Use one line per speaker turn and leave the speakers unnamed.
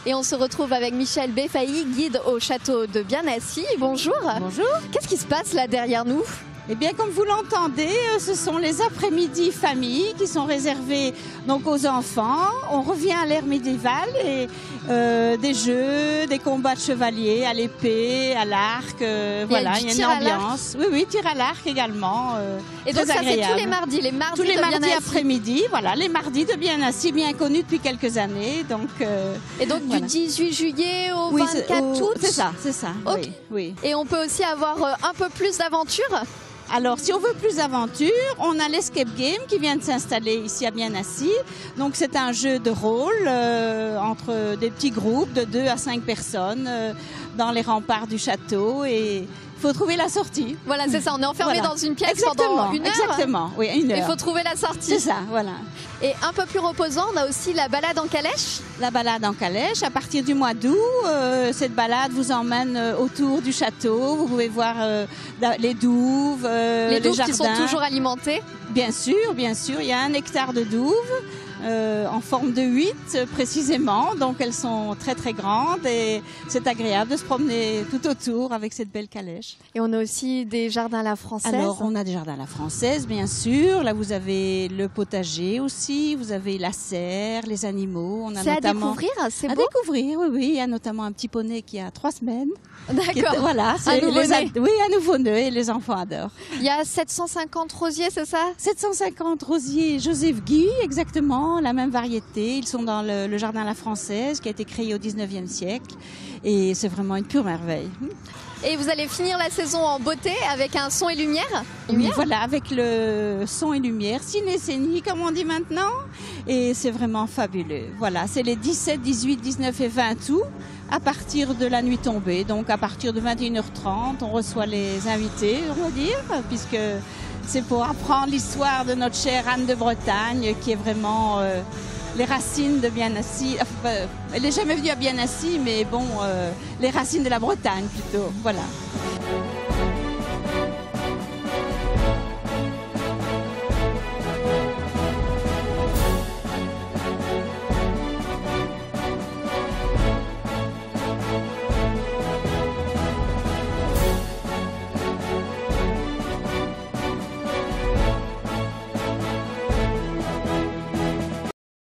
Et on se retrouve avec Michel Beffailly, guide au château de Biennassis. Bonjour.
Bonjour.
Qu'est-ce qui se passe là derrière nous ?
Eh bien, comme vous l'entendez, ce sont les après-midi famille qui sont réservés donc aux enfants. On revient à l'ère médiévale et des jeux, des combats de chevaliers à l'épée, à l'arc. Voilà, il y a une ambiance. Oui, tir à l'arc également.
Et donc ça c'est tous les mardis,
tous les mardis après-midi. Voilà, les mardis de Biennassis, bien connus depuis quelques années. Donc.
Et donc voilà. Du 18 juillet au 24 août.
C'est ça.
Okay.
Oui.
Et on peut aussi avoir un peu plus d'aventure.
Alors, si on veut plus d'aventure, on a l'Escape Game qui vient de s'installer ici à Biennassis. Donc, c'est un jeu de rôle entre des petits groupes de 2 à 5 personnes dans les remparts du château et il faut trouver la sortie.
Voilà, c'est ça. On est enfermé dans une pièce pendant une heure.
Exactement, oui, une heure.
Il faut trouver la sortie.
C'est ça, voilà.
Et un peu plus reposant, on a aussi la balade en calèche.
La balade en calèche, à partir du mois d'août, cette balade vous emmène autour du château. Vous pouvez voir les douves, les
douves
jardins.
Qui sont toujours alimentées.
Bien sûr. Il y a 1 hectare de douves. En forme de 8 précisément, donc elles sont très très grandes et c'est agréable de se promener tout autour avec cette belle calèche.
Et on a aussi des jardins à la française.
Alors on a des jardins à la française bien sûr, là vous avez le potager aussi, vous avez la serre, les animaux. On a
c'est notamment... à découvrir, c'est beau.
À découvrir, oui, il y a notamment un petit poney qui a 3 semaines.
D'accord.
Voilà,
un nouveau-né.
Oui, un nouveau-né et les enfants adorent.
Il y a 750 rosiers, c'est ça?
750 rosiers Joseph Guy, exactement, la même variété. Ils sont dans le jardin à la française qui a été créé au 19e siècle et c'est vraiment une pure merveille.
Et vous allez finir la saison en beauté avec un son et lumière.
Oui, voilà, avec le son et lumière, ciné-scénie comme on dit maintenant. Et c'est vraiment fabuleux. Voilà, c'est les 17, 18, 19 et 20 août à partir de la nuit tombée. Donc à partir de 21h30, on reçoit les invités, on va dire, puisque c'est pour apprendre l'histoire de notre chère Anne de Bretagne, qui est vraiment les racines de Biennassis. Elle n'est jamais venue à Biennassis, mais bon, les racines de la Bretagne plutôt. Voilà.